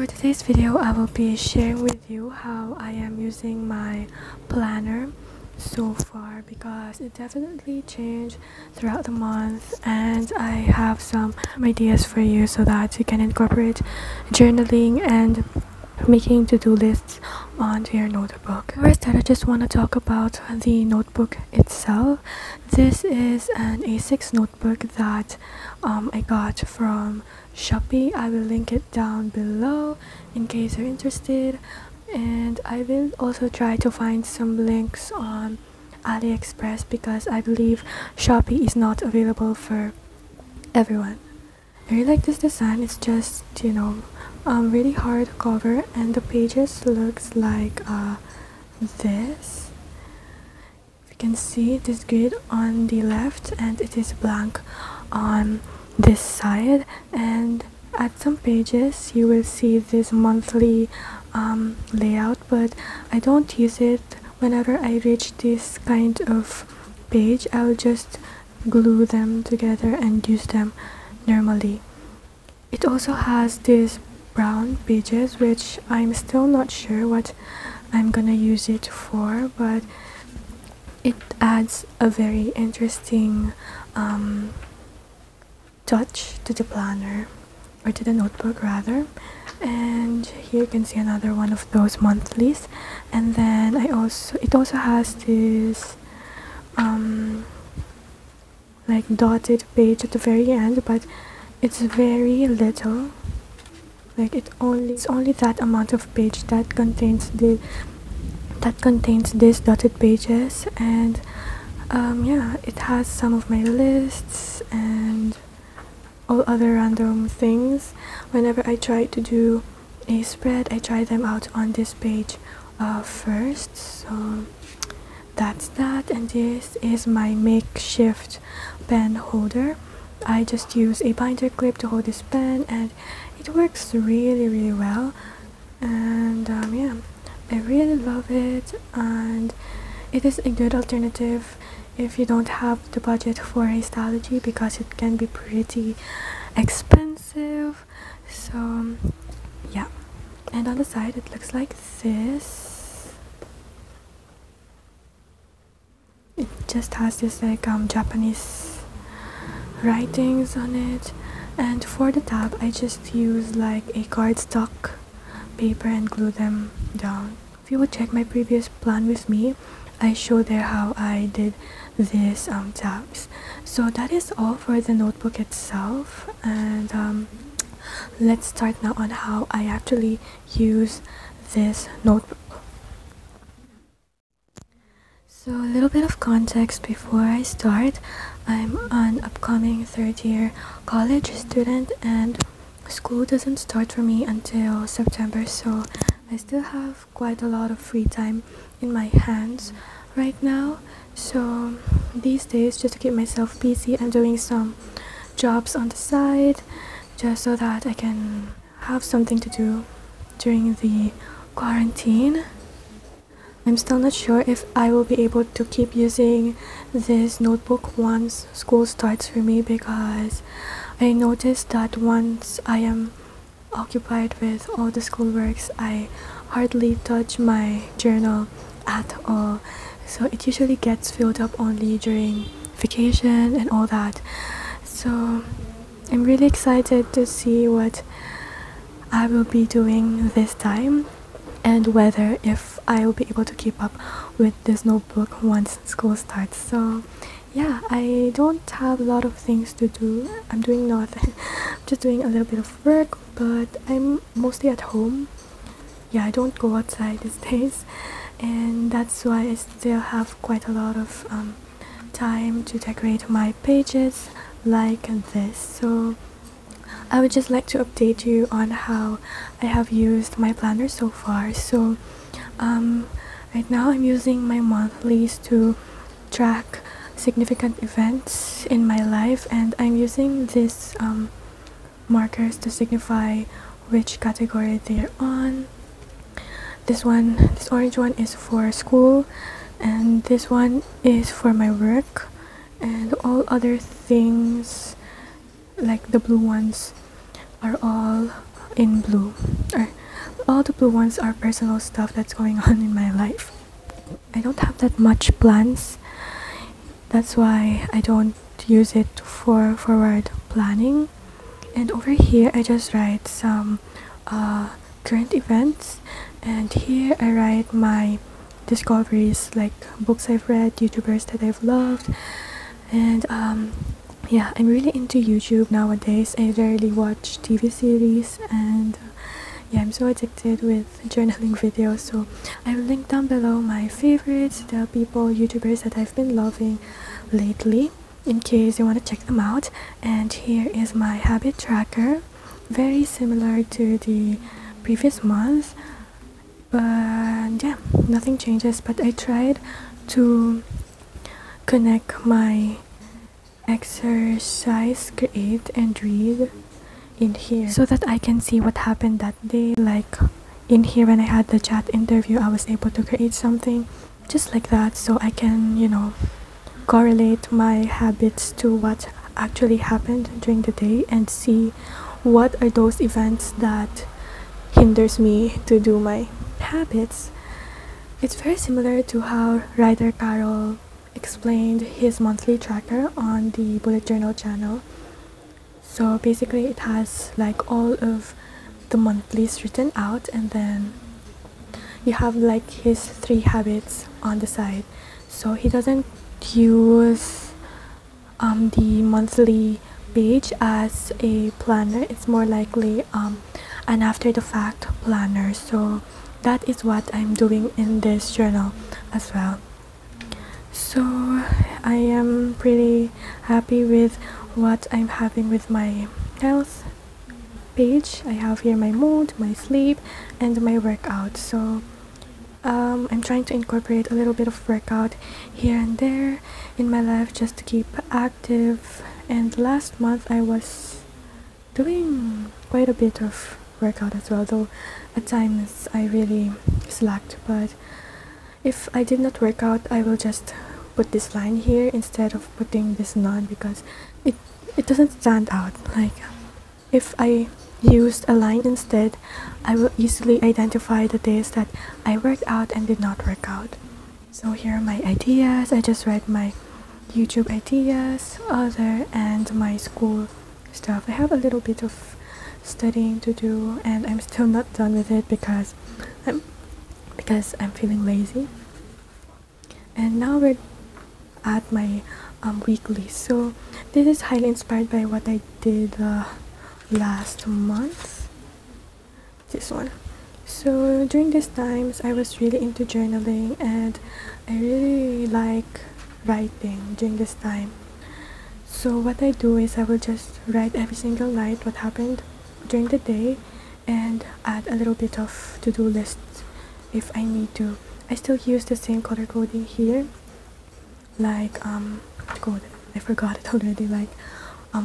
For today's video, I will be sharing with you how I am using my planner so far, because it definitely changed throughout the month, and I have some ideas for you so that you can incorporate journaling and making to-do lists onto your notebook. First, I just want to talk about the notebook itself. This is an A6 notebook that I got from Shopee. I will link it down below in case you're interested, and I will also try to find some links on AliExpress because I believe Shopee is not available for everyone. I really like this design. It's just, really hard cover, and the pages looks like this. If you can see, it is grid on the left and it is blank on this side, and at some pages you will see this monthly layout, but I don't use it. Whenever I reach this kind of page, I'll just glue them together and use them normally. It also has these brown pages, which I'm still not sure what I'm gonna use it for, but it adds a very interesting touch to the planner, or to the notebook rather. And here you can see another one of those monthlies, and then it also has this like dotted page at the very end, but it's very little. Like it's only that amount of page that contains these dotted pages. And yeah, it has some of my lists and all other random things. Whenever I try to do a spread, I try them out on this page first. So that's that. And this is my makeshift pen holder. I just use a binder clip to hold this pen, and it works really well. And yeah, I really love it, and it is a good alternative if you don't have the budget for a stalogy, because it can be pretty expensive. So yeah, and on the side it looks like this. It just has this like Japanese writings on it, and for the tab I just use like a cardstock paper and glue them down. If you would check my previous plan with me, I showed there how I did these tabs. So that is all for the notebook itself, and let's start now on how I actually use this notebook. So a little bit of context before I start. I'm an upcoming third-year college student, and school doesn't start for me until September, so I still have quite a lot of free time in my hands right now. So these days, just to keep myself busy, I'm doing some jobs on the side just so that I can have something to do during the quarantine. I'm still not sure if I will be able to keep using this notebook once school starts for me, because I noticed that once I am occupied with all the schoolworks, I hardly touch my journal at all. So it usually gets filled up only during vacation and all that. So I'm really excited to see what I will be doing this time, and whether if I will be able to keep up with this notebook once school starts. So yeah, I don't have a lot of things to do. I'm doing nothing. I'm just doing a little bit of work, but I'm mostly at home. Yeah, I don't go outside these days, and that's why I still have quite a lot of time to decorate my pages like this. So I would just like to update you on how I have used my planner so far. So right now I'm using my monthlies to track significant events in my life, and I'm using these markers to signify which category they're on. This orange one is for school, and this one is for my work, and all other things like the blue ones are all in blue. Or all the blue ones are personal stuff that's going on in my life. I don't have that much plans. That's why I don't use it for forward planning. And over here I just write some current events, and here I write my discoveries, like books I've read, YouTubers that I've loved, and yeah, I'm really into YouTube nowadays. I rarely watch TV series, and yeah, I'm so addicted with journaling videos. So I will link down below my favorites, the people, YouTubers that I've been loving lately, in case you want to check them out. And here is my habit tracker, very similar to the previous month, but yeah, nothing changes. But I tried to connect my exercise, create, and read in here so that I can see what happened that day. Like in here, when I had the chat interview, I was able to create something just like that, so I can, you know, correlate my habits to what actually happened during the day and see what are those events that hinders me to do my habits. It's very similar to how writer Carol explained his monthly tracker on the bullet journal channel. So basically it has like all of the monthlies written out, and then you have like his 3 habits on the side. So he doesn't use the monthly page as a planner. It's more likely an after the fact planner. So that is what I'm doing in this journal as well. So I am pretty happy with what I'm having with my health page. I have here my mood, my sleep, and my workout. So I'm trying to incorporate a little bit of workout here and there in my life just to keep active. And last month I was doing quite a bit of workout as well, though at times I really slacked. But if I did not work out, I will just put this line here instead of putting this none, because it doesn't stand out. Like if I used a line instead, I will easily identify the days that I worked out and did not work out. So here are my ideas. I just write my YouTube ideas, other, and my school stuff. I have a little bit of studying to do, and I'm still not done with it because I'm feeling lazy. And now we're at my weekly. So this is highly inspired by what I did last month, this one. So during these times I was really into journaling, and I really like writing during this time. So what I do is I will just write every single night what happened during the day and add a little bit of to-do lists if I need to. I still use the same color coding here, like code, I forgot it already, like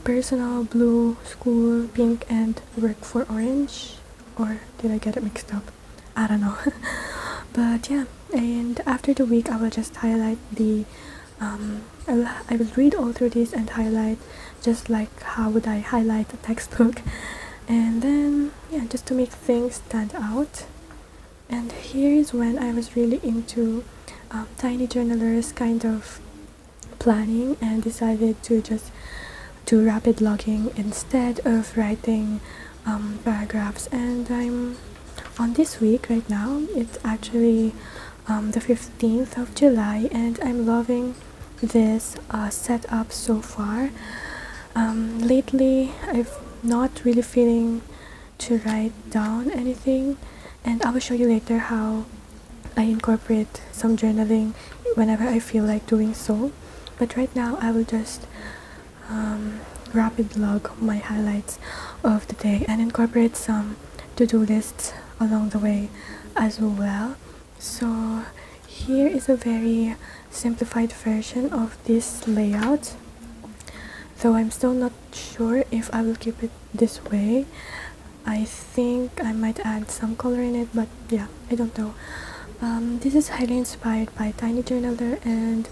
personal blue, school pink, and work for orange, or did I get it mixed up? I don't know. But yeah, and after the week I will just highlight the I will read all through this and highlight, just like how would I highlight a textbook, and then yeah, just to make things stand out. And here is when I was really into tiny journalers kind of planning, and decided to just do rapid logging instead of writing paragraphs. And I'm on this week right now. It's actually the 15th of July, and I'm loving this setup so far. Lately I've not really feeling to write down anything, and I will show you later how I incorporate some journaling whenever I feel like doing so. But right now I will just rapid log my highlights of the day and incorporate some to-do lists along the way as well. So here is a very simplified version of this layout, though I'm still not sure if I will keep it this way. I think I might add some color in it, but yeah, I don't know. This is highly inspired by Tiny Journaler and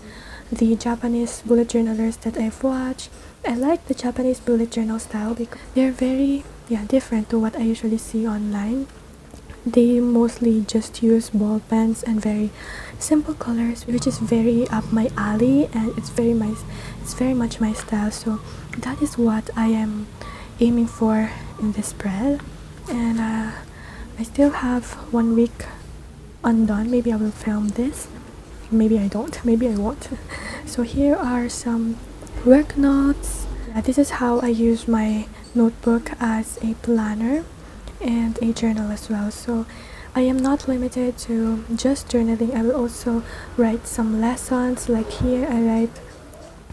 the Japanese bullet journalers that I've watched. I like the Japanese bullet journal style because they're very yeah, different to what I usually see online. They mostly just use ball pens and very simple colors, which is very up my alley, and it's very much my style. So that is what I am aiming for in this spread. And I still have 1 week undone. Maybe I will film this, maybe I don't, maybe I won't. So here are some work notes. Yeah, this is how I use my notebook as a planner and a journal as well. So I am not limited to just journaling. I will also write some lessons. Like here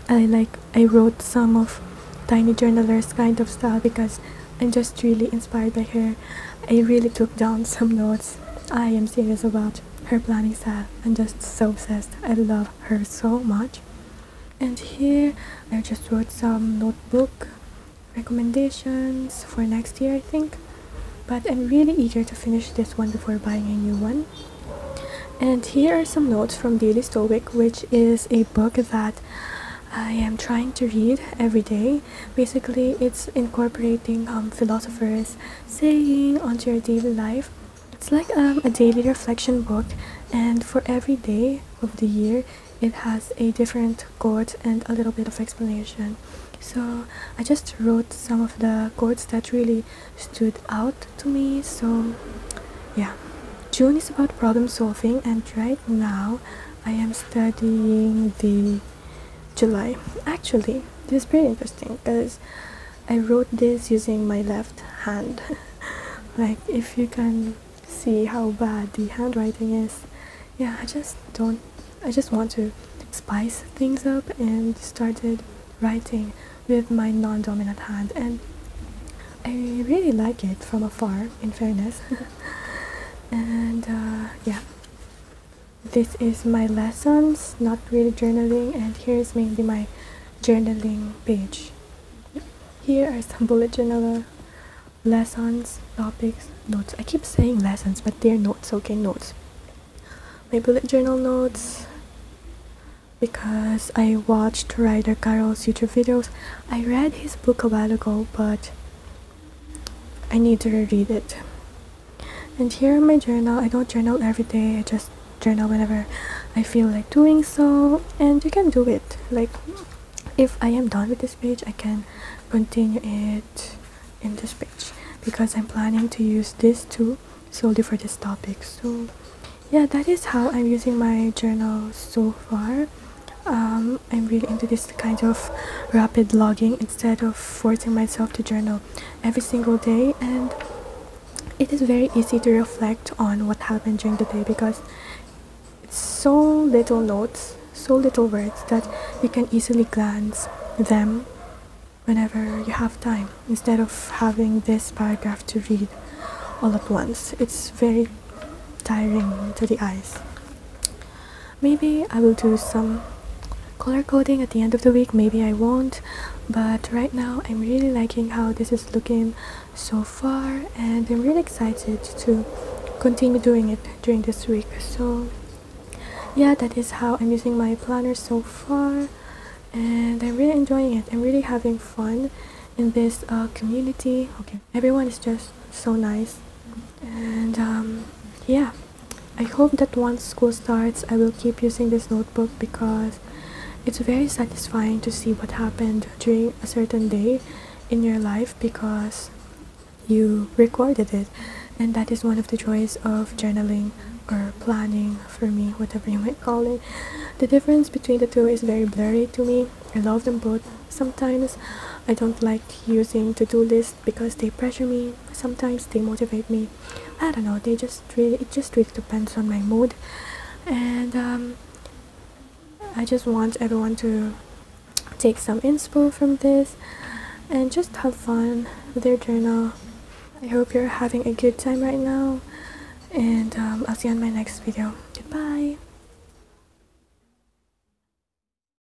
I wrote some of Tiny Journalers kind of style because I'm just really inspired by her. I really took down some notes. I am serious about her planning style. I'm just so obsessed. I love her so much. And here I just wrote some notebook recommendations for next year, I think. But I'm really eager to finish this one before buying a new one. And here are some notes from Daily Stoic, which is a book that I am trying to read every day. Basically, it's incorporating philosophers' saying onto your daily life. It's like a daily reflection book, and for every day of the year, it has a different quote and a little bit of explanation. So I just wrote some of the quotes that really stood out to me. So yeah, June is about problem solving, and right now I am studying the July. Actually, this is pretty interesting because I wrote this using my left hand. Like, if you can see how bad the handwriting is. Yeah, I just want to spice things up and started writing with my non-dominant hand, and I really like it from afar, in fairness. And yeah, this is my lessons, not really journaling, and here's mainly my journaling page. Here are some bullet journal lessons, topics, notes. I keep saying lessons, but they're notes, okay, notes. My bullet journal notes, because I watched Ryder Carroll's YouTube videos. I read his book a while ago, but I need to reread it. And here in my journal, I don't journal every day, I just journal whenever I feel like doing so, and you can do it. Like, if I am done with this page, I can continue it in this page, because I'm planning to use this too, solely for this topic. So yeah, that is how I'm using my journal so far. I'm really into this kind of rapid logging instead of forcing myself to journal every single day, and it is very easy to reflect on what happened during the day because it's so little notes, so little words that you can easily glance them whenever you have time, instead of having this paragraph to read all at once. It's very tiring to the eyes. Maybe I will do some color coding at the end of the week, maybe I won't, but right now I'm really liking how this is looking so far, and I'm really excited to continue doing it during this week. So yeah, that is how I'm using my planner so far, and I'm really enjoying it. I'm really having fun in this community. Okay, everyone is just so nice, and yeah, I hope that once school starts I will keep using this notebook because it's very satisfying to see what happened during a certain day in your life because you recorded it, and that is one of the joys of journaling or planning for me, whatever you might call it. The difference between the two is very blurry to me. I love them both. Sometimes I don't like using to-do lists because they pressure me. Sometimes they motivate me. I don't know, it just really depends on my mood. And I just want everyone to take some inspo from this and just have fun with their journal. I hope you're having a good time right now, and I'll see you on my next video. Goodbye!